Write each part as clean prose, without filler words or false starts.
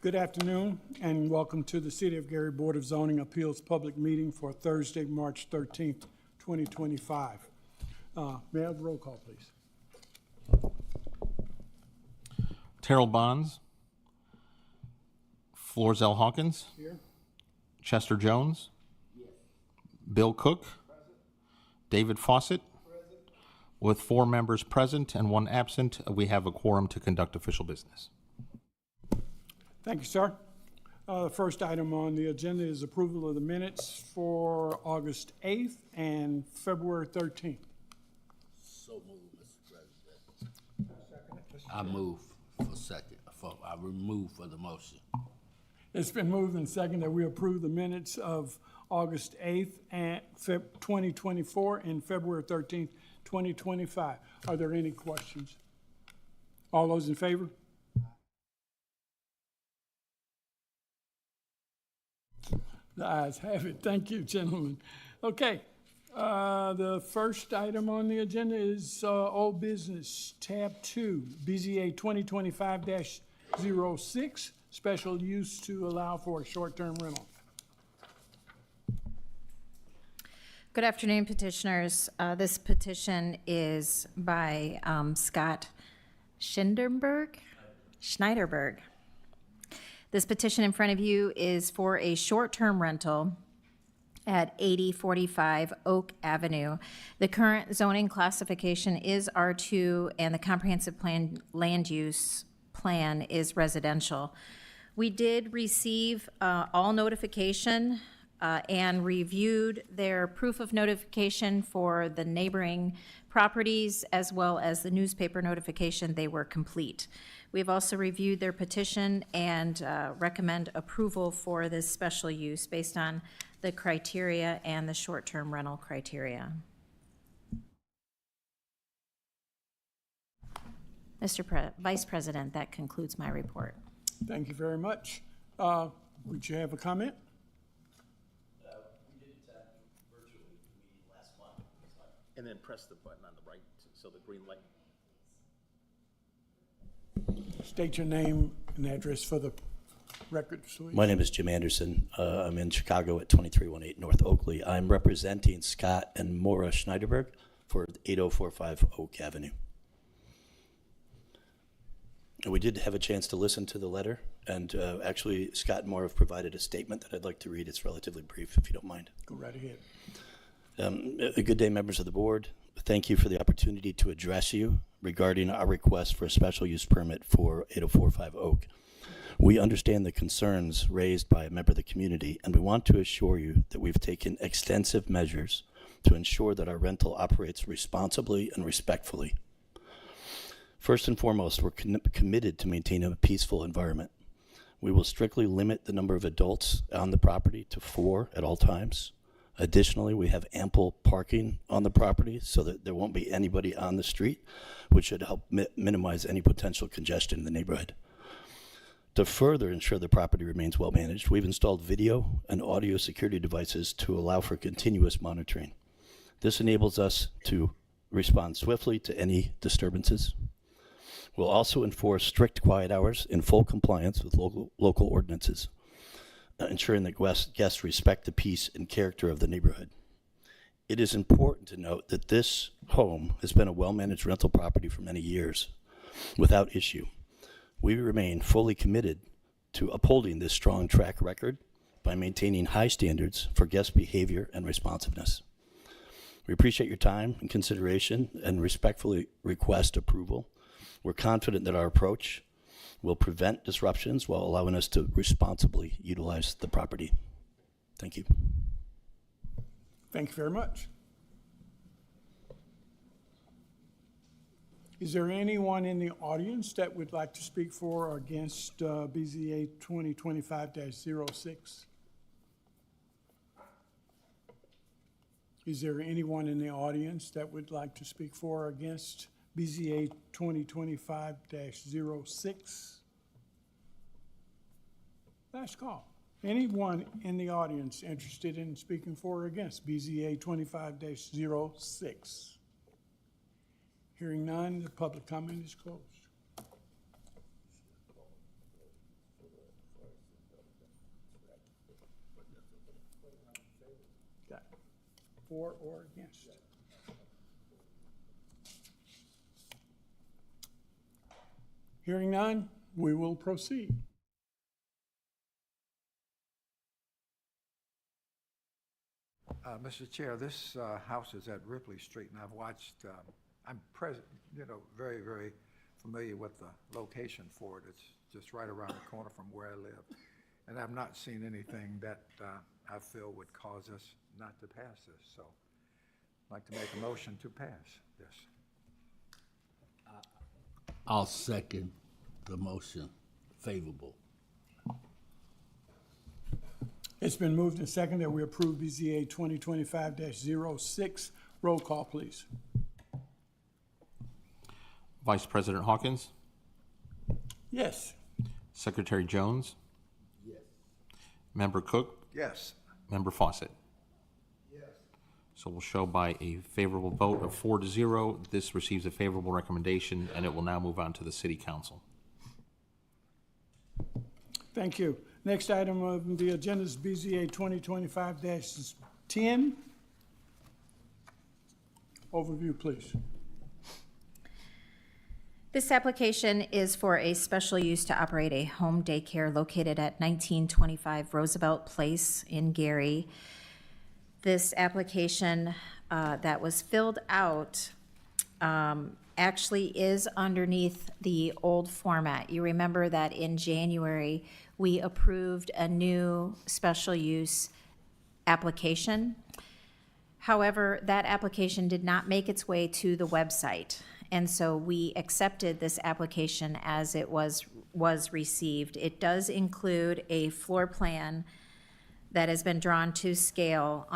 Good afternoon and welcome to the City of Gary Board of Zoning Appeals public meeting for Thursday, March 13th, 2025. May I have a roll call, please? Terrell Bonds, Florzell Hawkins, Here. Chester Jones, Bill Cook, David Fawcett. With 4 members present and 1 absent, we have a quorum to conduct official business. Thank you, sir. The first item on the agenda is approval of the minutes for August 8th and February 13th. So moved, Mr. President. I move for second, I remove for the motion. It's been moved and seconded that we approve the minutes of August 8th and 2024 and February 13th, 2025. Are there any questions? All those in favor? The ayes have it. Thank you, gentlemen. Okay, the first item on the agenda is old business, tab 2, BZA 2025-06, special use to allow for a short-term rental. Good afternoon, petitioners. This petition is by Scott Schneiderberg. This petition in front of you is for a short-term rental at 8045 Oak Avenue. The current zoning classification is R2 and the comprehensive plan land use plan is residential. We did receive all notification and reviewed their proof of notification for the neighboring properties as well as the newspaper notification. They were complete. We've also reviewed their petition and recommend approval for this special use based on the criteria and the short-term rental criteria. Mr. Vice President, that concludes my report. Thank you very much. Would you have a comment? We did it virtually meeting last month. And then press the button on the right, so the green light. State your name and address for the record, please. My name is Jim Anderson. I'm in Chicago at 2318 North Oakley. I'm representing Scott and Maura Schneiderberg for 8045 Oak Avenue. We did have a chance to listen to the letter, and actually Scott and Maura have provided a statement that I'd like to read. It's relatively brief, if you don't mind. Go right ahead. A good day, members of the board. Thank you for the opportunity to address you regarding our request for a special use permit for 8045 Oak. We understand the concerns raised by a member of the community, and we want to assure you that we've taken extensive measures to ensure that our rental operates responsibly and respectfully. First and foremost, we're committed to maintaining a peaceful environment. We will strictly limit the number of adults on the property to 4 at all times. Additionally, we have ample parking on the property so that there won't be anybody on the street, which should help minimize any potential congestion in the neighborhood. To further ensure the property remains well managed, we've installed video and audio security devices to allow for continuous monitoring. This enables us to respond swiftly to any disturbances. We'll also enforce strict quiet hours in full compliance with local ordinances, ensuring that guests respect the peace and character of the neighborhood. It is important to note that this home has been a well-managed rental property for many years without issue. We remain fully committed to upholding this strong track record by maintaining high standards for guest behavior and responsiveness. We appreciate your time and consideration and respectfully request approval. We're confident that our approach will prevent disruptions while allowing us to responsibly utilize the property. Thank you. Thank you very much. Is there anyone in the audience that would like to speak for or against BZA 2025-06? Is there anyone in the audience that would like to speak for or against BZA 2025-06? Last call. Anyone in the audience interested in speaking for or against BZA 25-06? Hearing none, the public comment is closed. For or against? Hearing none, we will proceed. Mr. Chair, this house is at Ripley Street, and I've watched, I'm present, very, very familiar with the location for it. It's just right around the corner from where I live. And I've not seen anything that I feel would cause us not to pass this. So I'd like to make a motion to pass this. I'll second the motion, favorable. It's been moved and seconded that we approve BZA 2025-06. Roll call, please. Vice President Hawkins, Yes. Secretary Jones, Member Cook, Yes. Member Fawcett. So we'll show by a favorable vote of 4-0. This receives a favorable recommendation, and it will now move on to the City Council. Thank you. Next item on the agenda is BZA 2025-10. Overview, please. This application is for a special use to operate a home daycare located at 1925 Roosevelt Place in Gary. This application that was filled out actually is underneath the old format. You remember that in January, we approved a new special use application. However, that application did not make its way to the website. And so we accepted this application as it was received. It does include a floor plan that has been drawn to scale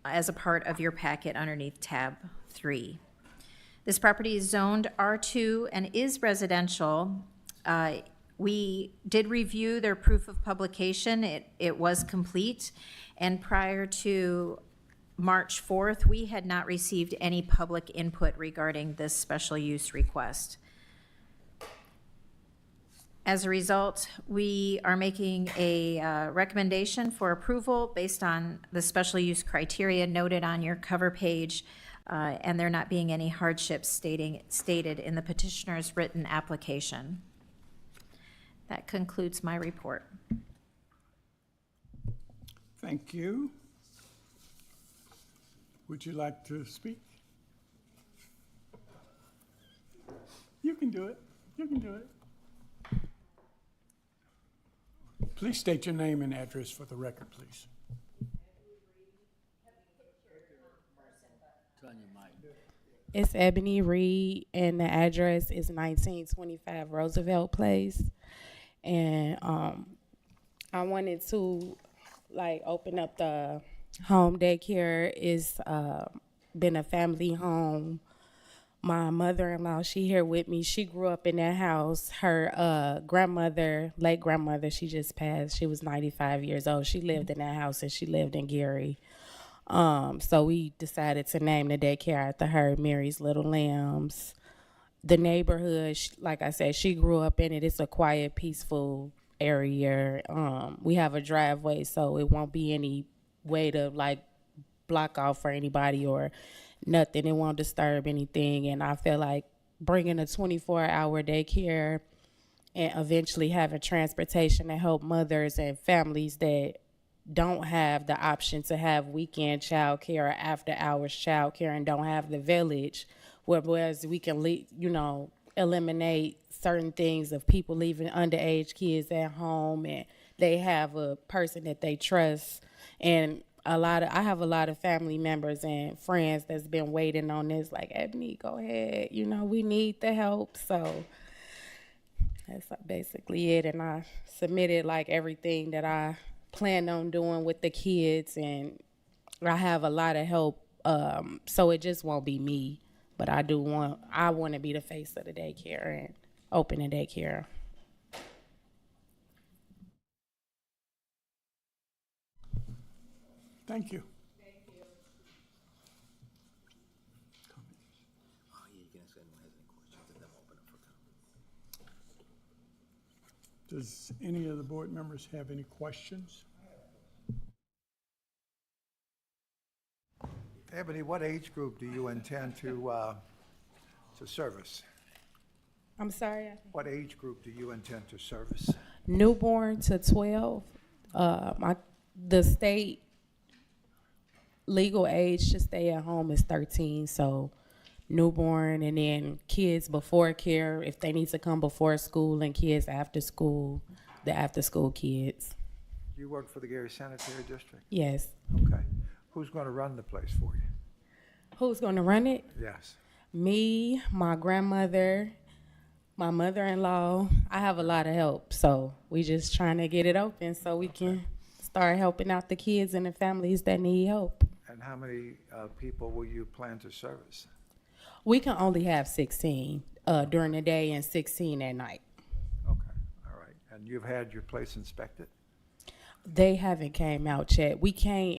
as a part of your packet underneath tab 3. This property is zoned R2 and is residential. We did review their proof of publication. It was complete. And prior to March 4th, we had not received any public input regarding this special use request. As a result, we are making a recommendation for approval based on the special use criteria noted on your cover page, and there not being any hardships stated in the petitioner's written application. That concludes my report. Thank you. Would you like to speak? You can do it. You can do it. Please state your name and address for the record, please. Turn your mic. It's Ebony Reed, and the address is 1925 Roosevelt Place. And I wanted to open up the home daycare. It's been a family home. My mother-in-law, she here with me. She grew up in that house. Her grandmother, late grandmother, she just passed. She was 95 years old. She lived in that house, and she lived in Gary. So we decided to name the daycare after her, Mary's Little Lambs. The neighborhood, like I said, she grew up in it. It's a quiet, peaceful area. We have a driveway, so it won't be any way to block off for anybody or nothing. It won't disturb anything. And I feel like bringing a 24-hour daycare and eventually having transportation to help mothers and families that don't have the option to have weekend child care or after hours child care and don't have the village, whereas we can eliminate certain things of people leaving underage kids at home, and they have a person that they trust. And I have a lot of family members and friends that's been waiting on this, like, Ebony, go ahead, we need the help. So that's basically it. And I submitted everything that I planned on doing with the kids, and I have a lot of help. So it just won't be me, but I want to be the face of the daycare and open a daycare. Thank you. Oh, yeah, you can ask anyone has any questions, and then we'll open up for comment. Does any of the board members have any questions? Ebony, what age group do you intend to service? I'm sorry. What age group do you intend to service? Newborn to 12. The state legal age to stay at home is 13, so newborn, and then kids before care, if they need to come before school, and kids after school, the after-school kids. You work for the Gary Sanitary District? Yes. Okay. Who's going to run the place for you? Who's going to run it? Yes. Me, my grandmother, my mother-in-law. I have a lot of help, so we just trying to get it open so we can start helping out the kids and the families that need help. And how many people will you plan to service? We can only have 16 during the day and 16 at night. Okay, all right. And you've had your place inspected? They haven't came out yet. We can't